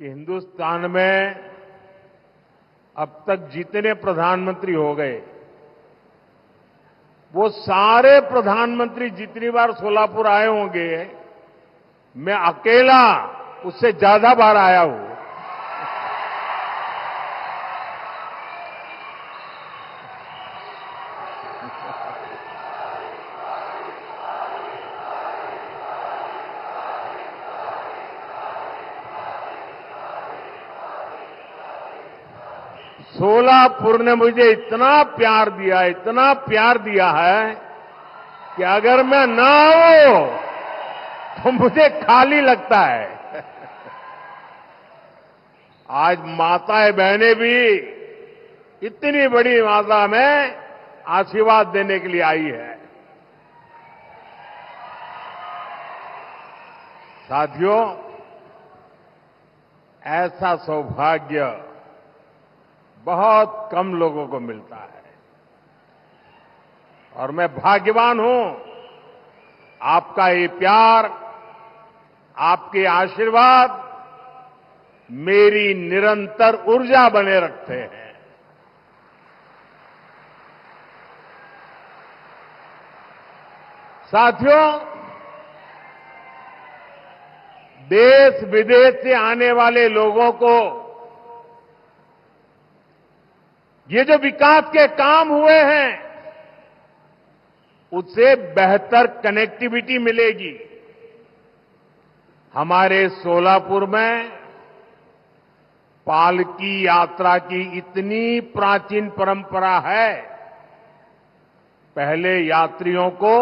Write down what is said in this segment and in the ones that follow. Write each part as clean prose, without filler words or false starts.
कि हिंदुस्तान में अब तक जितने प्रधानमंत्री हो गए वो सारे प्रधानमंत्री जितनी बार सोलापुर आए होंगे मैं अकेला उससे ज्यादा बार आया हूं। सोलापुर ने मुझे इतना प्यार दिया है कि अगर मैं ना आऊं तो मुझे खाली लगता है। आज माताएं बहनें भी इतनी बड़ी मात्रा में आशीर्वाद देने के लिए आई है। साथियों, ऐसा सौभाग्य बहुत कम लोगों को मिलता है और मैं भाग्यवान हूं। आपका ये प्यार, आपके आशीर्वाद मेरी निरंतर ऊर्जा बने रखते हैं। साथियों, देश विदेश से आने वाले लोगों को ये जो विकास के काम हुए हैं उससे बेहतर कनेक्टिविटी मिलेगी। हमारे सोलापुर में पालकी यात्रा की इतनी प्राचीन परंपरा है। पहले यात्रियों को,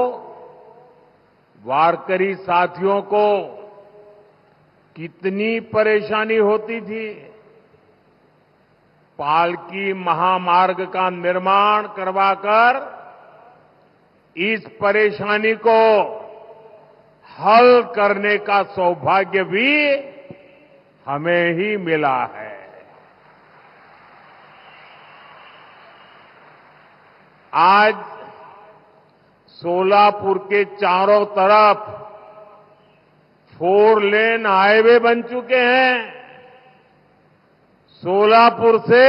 वारकरी साथियों को कितनी परेशानी होती थी। पालकी महामार्ग का निर्माण करवाकर इस परेशानी को हल करने का सौभाग्य भी हमें ही मिला है। आज सोलापुर के चारों तरफ 4 लेन हाईवे बन चुके हैं। सोलापुर से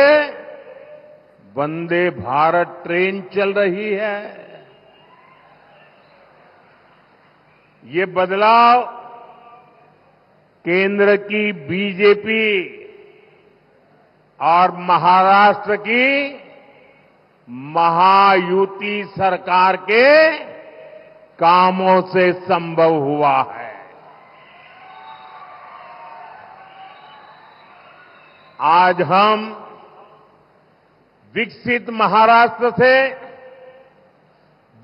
वंदे भारत ट्रेन चल रही है। ये बदलाव केंद्र की बीजेपी और महाराष्ट्र की महायुति सरकार के कामों से संभव हुआ है। आज हम विकसित महाराष्ट्र से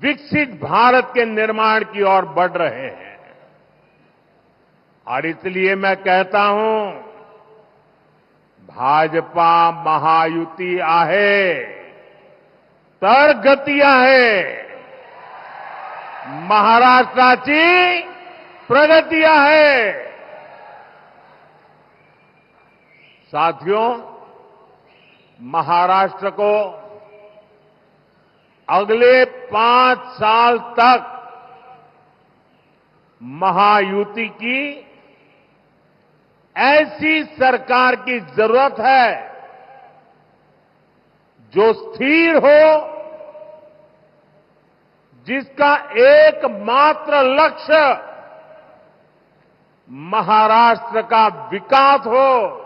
विकसित भारत के निर्माण की ओर बढ़ रहे हैं और इसलिए मैं कहता हूं, भाजपा महायुति आहे तर गती आहे, महाराष्ट्राची प्रगती आहे। साथियों, महाराष्ट्र को अगले 5 साल तक महायुति की ऐसी सरकार की जरूरत है जो स्थिर हो, जिसका एकमात्र लक्ष्य महाराष्ट्र का विकास हो।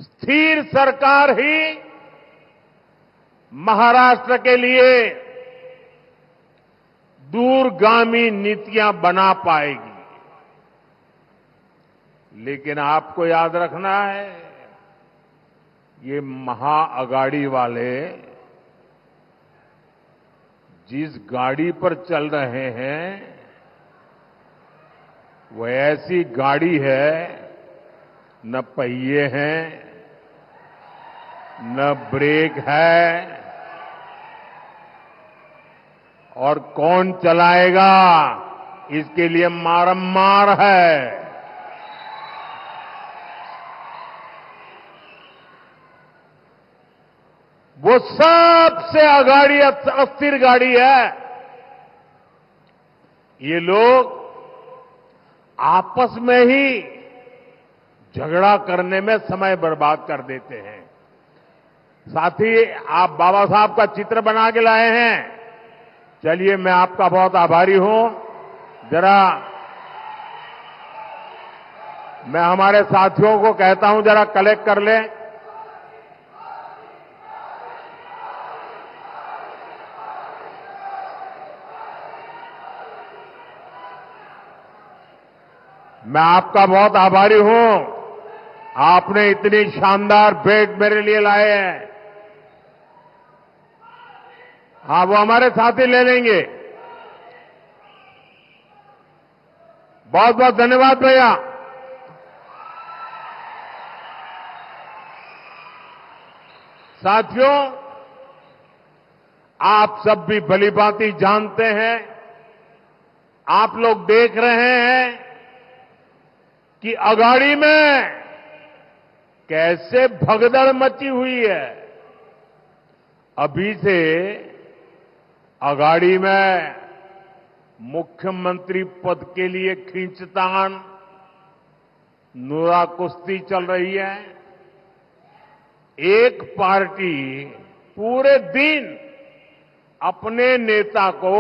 स्थिर सरकार ही महाराष्ट्र के लिए दूरगामी नीतियां बना पाएगी। लेकिन आपको याद रखना है, ये महाअगाड़ी वाले जिस गाड़ी पर चल रहे हैं वो ऐसी गाड़ी है, न पहिए हैं, न ब्रेक है, और कौन चलाएगा इसके लिए मारम्मार है। वो सबसे अगाड़ी अस्थिर गाड़ी है। ये लोग आपस में ही झगड़ा करने में समय बर्बाद कर देते हैं। साथ ही आप बाबा साहब का चित्र बना के लाए हैं। चलिए, मैं आपका बहुत आभारी हूं। जरा मैं हमारे साथियों को कहता हूं, जरा कलेक्ट कर लें। मैं आपका बहुत आभारी हूं। आपने इतनी शानदार भेंट मेरे लिए लाए हैं। हाँ, वो हमारे साथी ले लेंगे। बहुत बहुत धन्यवाद भैया। साथियों, आप सब भी भलीभांति जानते हैं, आप लोग देख रहे हैं कि अगाड़ी में कैसे भगदड़ मची हुई है। अभी से अगाड़ी में मुख्यमंत्री पद के लिए खींचतान, नूरा कुश्ती चल रही है। एक पार्टी पूरे दिन अपने नेता को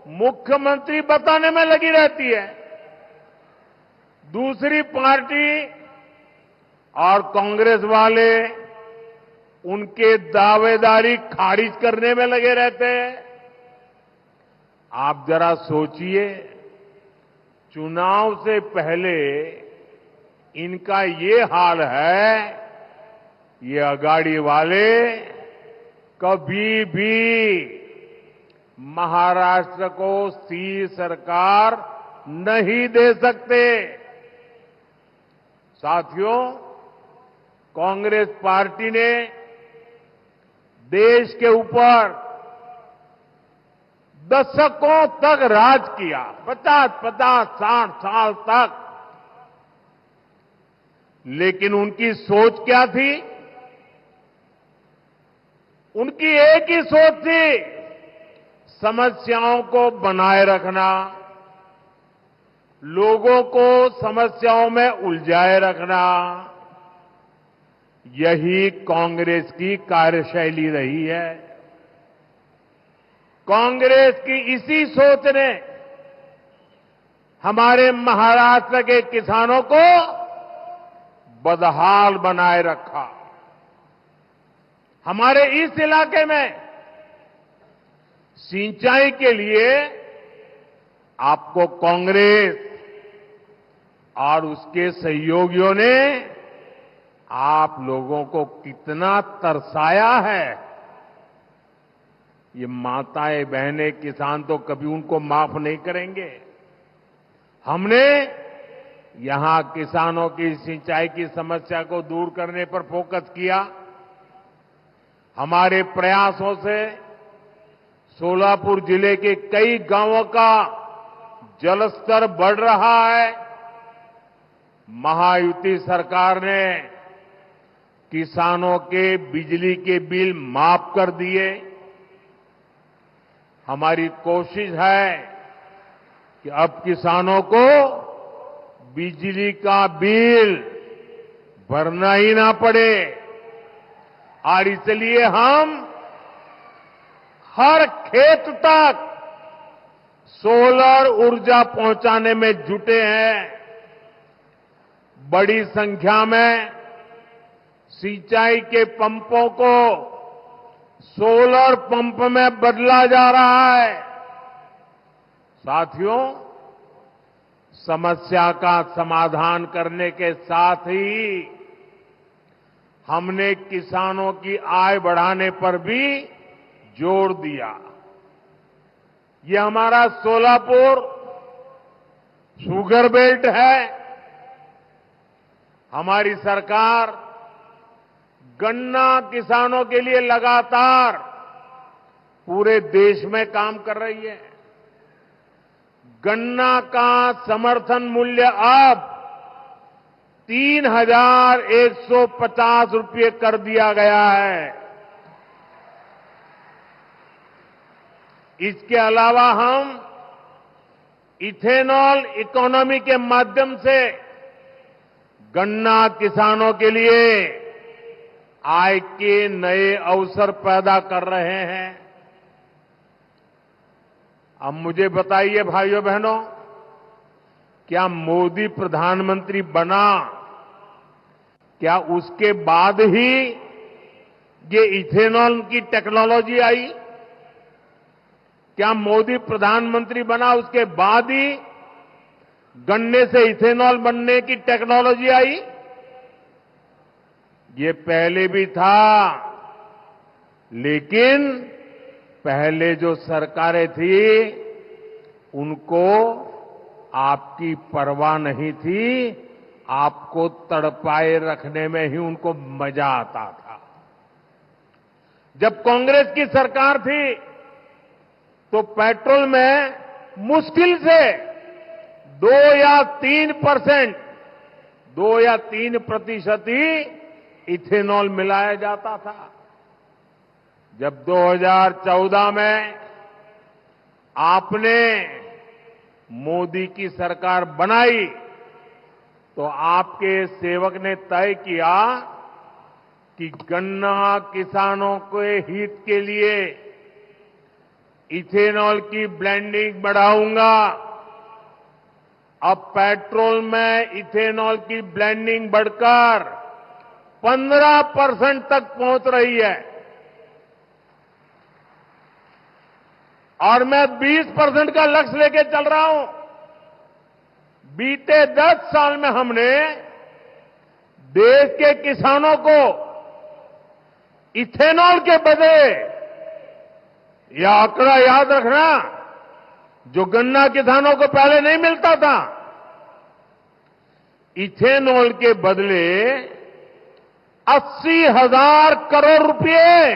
मुख्यमंत्री बताने में लगी रहती है। दूसरी पार्टी और कांग्रेस वाले उनके दावेदारी खारिज करने में लगे रहते हैं। आप जरा सोचिए, चुनाव से पहले इनका ये हाल है, ये अगाड़ी वाले कभी भी महाराष्ट्र को स्थिर सरकार नहीं दे सकते। साथियों, कांग्रेस पार्टी ने देश के ऊपर दशकों तक राज किया, 50-50, 60 साल तक। लेकिन उनकी सोच क्या थी? उनकी एक ही सोच थी, समस्याओं को बनाए रखना, लोगों को समस्याओं में उलझाए रखना। यही कांग्रेस की कार्यशैली रही है। कांग्रेस की इसी सोच ने हमारे महाराष्ट्र के किसानों को बदहाल बनाए रखा। हमारे इस इलाके में सिंचाई के लिए आपको कांग्रेस और उसके सहयोगियों ने आप लोगों को कितना तरसाया है। ये माताएं बहनें किसान तो कभी उनको माफ नहीं करेंगे। हमने यहां किसानों की सिंचाई की समस्या को दूर करने पर फोकस किया। हमारे प्रयासों से सोलापुर जिले के कई गांवों का जलस्तर बढ़ रहा है। महायुति सरकार ने किसानों के बिजली के बिल माफ कर दिए। हमारी कोशिश है कि अब किसानों को बिजली का बिल भरना ही ना पड़े, और इसलिए हम हर खेत तक सोलर ऊर्जा पहुंचाने में जुटे हैं। बड़ी संख्या में सिंचाई के पंपों को सोलर पंप में बदला जा रहा है। साथियों, समस्या का समाधान करने के साथ ही हमने किसानों की आय बढ़ाने पर भी जोर दिया। ये हमारा सोलापुर शुगर बेल्ट है। हमारी सरकार गन्ना किसानों के लिए लगातार पूरे देश में काम कर रही है। गन्ना का समर्थन मूल्य अब 3,150 रुपये कर दिया गया है। इसके अलावा हम इथेनॉल इकोनॉमी के माध्यम से गन्ना किसानों के लिए आय के नए अवसर पैदा कर रहे हैं। अब मुझे बताइए भाइयों बहनों, क्या मोदी प्रधानमंत्री बना, क्या उसके बाद ही ये इथेनॉल की टेक्नोलॉजी आई? क्या मोदी प्रधानमंत्री बना उसके बाद ही गन्ने से इथेनॉल बनने की टेक्नोलॉजी आई? ये पहले भी था, लेकिन पहले जो सरकारें थी उनको आपकी परवाह नहीं थी, आपको तड़पाए रखने में ही उनको मजा आता था। जब कांग्रेस की सरकार थी तो पेट्रोल में मुश्किल से 2 या 3% ही इथेनॉल मिलाया जाता था। जब 2014 में आपने मोदी की सरकार बनाई तो आपके सेवक ने तय किया कि गन्ना किसानों के हित के लिए इथेनॉल की ब्लेंडिंग बढ़ाऊंगा। अब पेट्रोल में इथेनॉल की ब्लेंडिंग बढ़कर 15% तक पहुंच रही है और मैं 20% का लक्ष्य लेके चल रहा हूं। बीते 10 साल में हमने देश के किसानों को इथेनॉल के बदले, यह आंकड़ा याद रखना, जो गन्ना किसानों को पहले नहीं मिलता था, इथेनॉल के बदले 80,000 करोड़ रुपए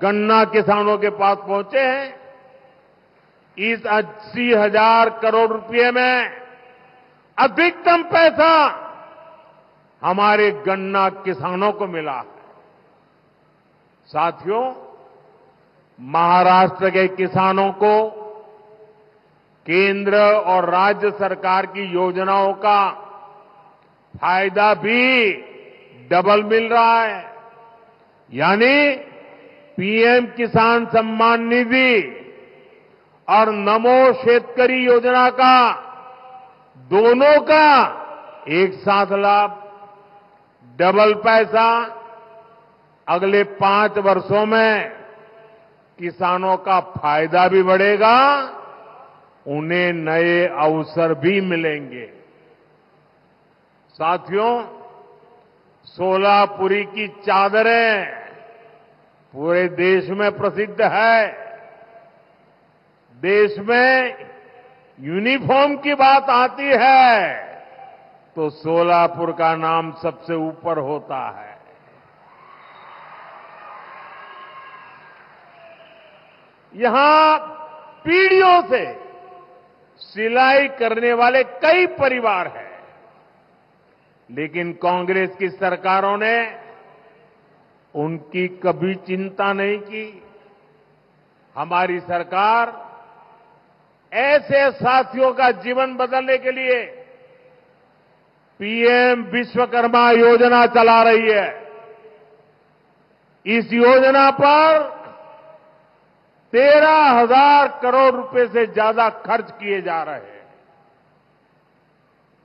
गन्ना किसानों के पास पहुंचे हैं। इस 80,000 करोड़ रुपए में अधिकतम पैसा हमारे गन्ना किसानों को मिला है। साथियों, महाराष्ट्र के किसानों को केंद्र और राज्य सरकार की योजनाओं का फायदा भी डबल मिल रहा है। यानी पीएम किसान सम्मान निधि और नमो शेतकरी योजना का, दोनों का एक साथ लाभ, डबल पैसा। अगले 5 वर्षों में किसानों का फायदा भी बढ़ेगा, उन्हें नए अवसर भी मिलेंगे। साथियों, सोलापुरी की चादरें पूरे देश में प्रसिद्ध है। देश में यूनिफॉर्म की बात आती है तो सोलापुर का नाम सबसे ऊपर होता है। यहां पीढ़ियों से सिलाई करने वाले कई परिवार हैं, लेकिन कांग्रेस की सरकारों ने उनकी कभी चिंता नहीं की। हमारी सरकार ऐसे साथियों का जीवन बदलने के लिए पीएम विश्वकर्मा योजना चला रही है। इस योजना पर 13,000 करोड़ रुपए से ज्यादा खर्च किए जा रहे हैं।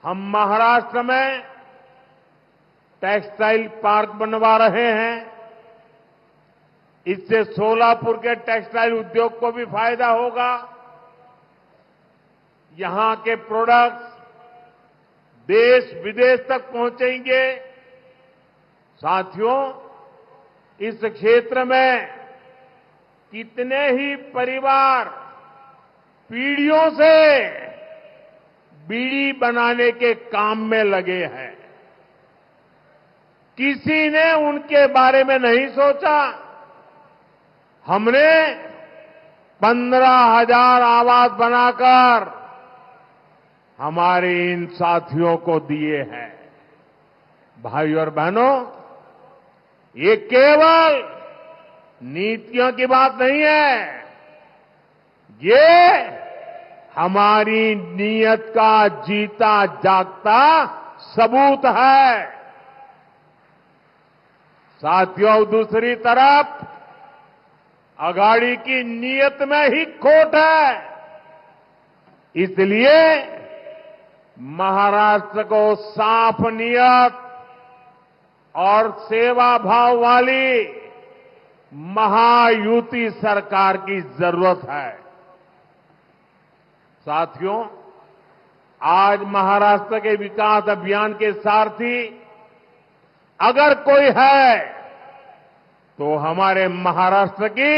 हम महाराष्ट्र में टेक्सटाइल पार्क बनवा रहे हैं। इससे सोलापुर के टेक्सटाइल उद्योग को भी फायदा होगा। यहां के प्रोडक्ट्स देश विदेश तक पहुंचेंगे। साथियों, इस क्षेत्र में कितने ही परिवार पीढ़ियों से बीड़ी बनाने के काम में लगे हैं। किसी ने उनके बारे में नहीं सोचा। हमने 15,000 आवास बनाकर हमारे इन साथियों को दिए हैं। भाइयों और बहनों, ये केवल नीतियों की बात नहीं है, ये हमारी नीयत का जीता जागता सबूत है। साथियों, दूसरी तरफ अघाड़ी की नीयत में ही खोट है। इसलिए महाराष्ट्र को साफ नीयत और सेवा भाव वाली महायुति सरकार की जरूरत है। साथियों, आज महाराष्ट्र के विकास अभियान के सारथी अगर कोई है तो हमारे महाराष्ट्र की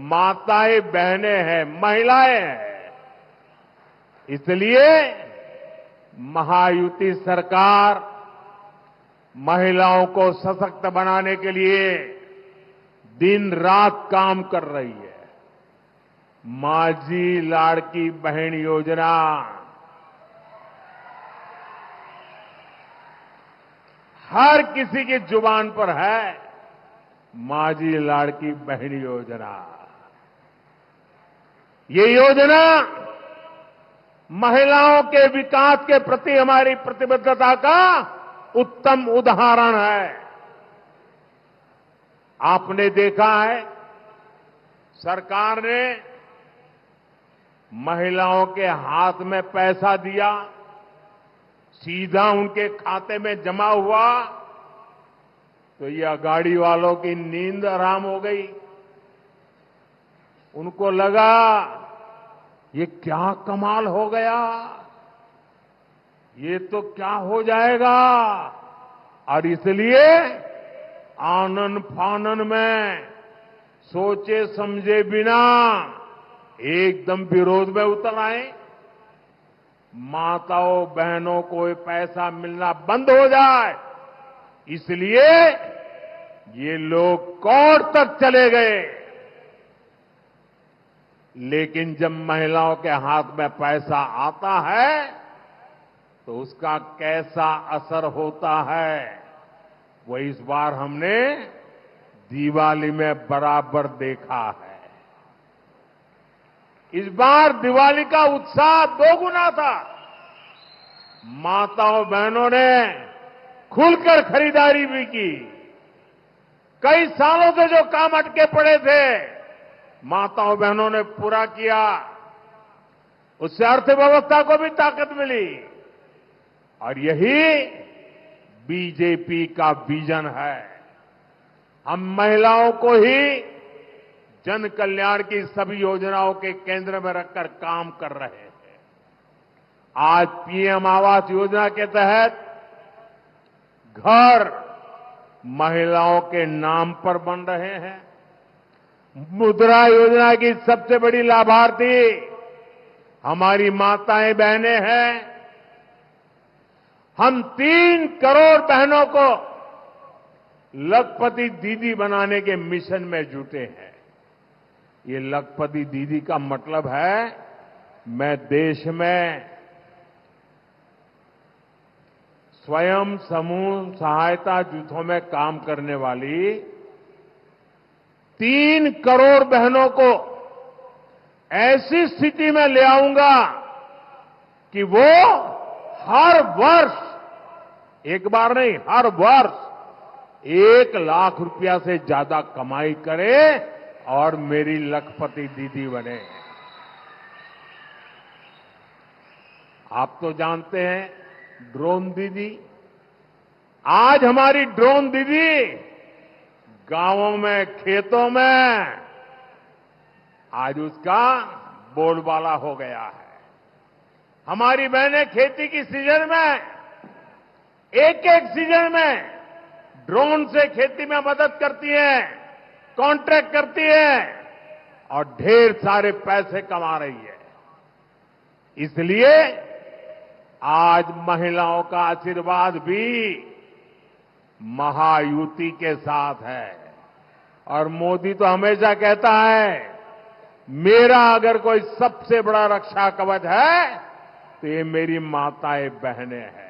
माताएं बहनें हैं, महिलाएं हैं। इसलिए महायुति सरकार महिलाओं को सशक्त बनाने के लिए दिन रात काम कर रही है। माझी लाड़की बहन योजना हर किसी की जुबान पर है। माझी लाड़की बहन योजना, ये योजना महिलाओं के विकास के प्रति हमारी प्रतिबद्धता का उत्तम उदाहरण है। आपने देखा है, सरकार ने महिलाओं के हाथ में पैसा दिया, सीधा उनके खाते में जमा हुआ, तो ये अघाड़ी वालों की नींद हराम हो गई। उनको लगा ये क्या कमाल हो गया, ये तो क्या हो जाएगा, और इसलिए आनन फानन में सोचे समझे बिना एकदम विरोध में उतर आए। माताओं बहनों को पैसा मिलना बंद हो जाए, इसलिए ये लोग कोर्ट तक चले गए। लेकिन जब महिलाओं के हाथ में पैसा आता है तो उसका कैसा असर होता है, वो इस बार हमने दिवाली में बराबर देखा है। इस बार दिवाली का उत्साह दोगुना था। माताओं बहनों ने खुलकर खरीदारी भी की। कई सालों से जो काम अटके पड़े थे, माताओं बहनों ने पूरा किया। उससे अर्थव्यवस्था को भी ताकत मिली, और यही बीजेपी का विजन है। हम महिलाओं को ही जन कल्याण की सभी योजनाओं के केंद्र में रखकर काम कर रहे हैं। आज पीएम आवास योजना के तहत घर महिलाओं के नाम पर बन रहे हैं। मुद्रा योजना की सबसे बड़ी लाभार्थी हमारी माताएं बहनें हैं। हम 3 करोड़ बहनों को लखपति दीदी बनाने के मिशन में जुटे हैं। ये लखपति दीदी का मतलब है, मैं देश में स्वयं समूह सहायता जूथों में काम करने वाली 3 करोड़ बहनों को ऐसी स्थिति में ले आऊंगा कि वो हर वर्ष, एक बार नहीं, हर वर्ष 1 लाख रुपया से ज्यादा कमाई करे और मेरी लखपति दीदी बने। आप तो जानते हैं ड्रोन दीदी। आज हमारी ड्रोन दीदी गांवों में, खेतों में आज उसका बोलबाला हो गया है। हमारी बहनें खेती की सीजन में, एक एक सीजन में ड्रोन से खेती में मदद करती हैं, कॉन्ट्रैक्ट करती है और ढेर सारे पैसे कमा रही है। इसलिए आज महिलाओं का आशीर्वाद भी महायुति के साथ है। और मोदी तो हमेशा कहता है, मेरा अगर कोई सबसे बड़ा रक्षा कवच है तो ये मेरी माताएं बहनें हैं।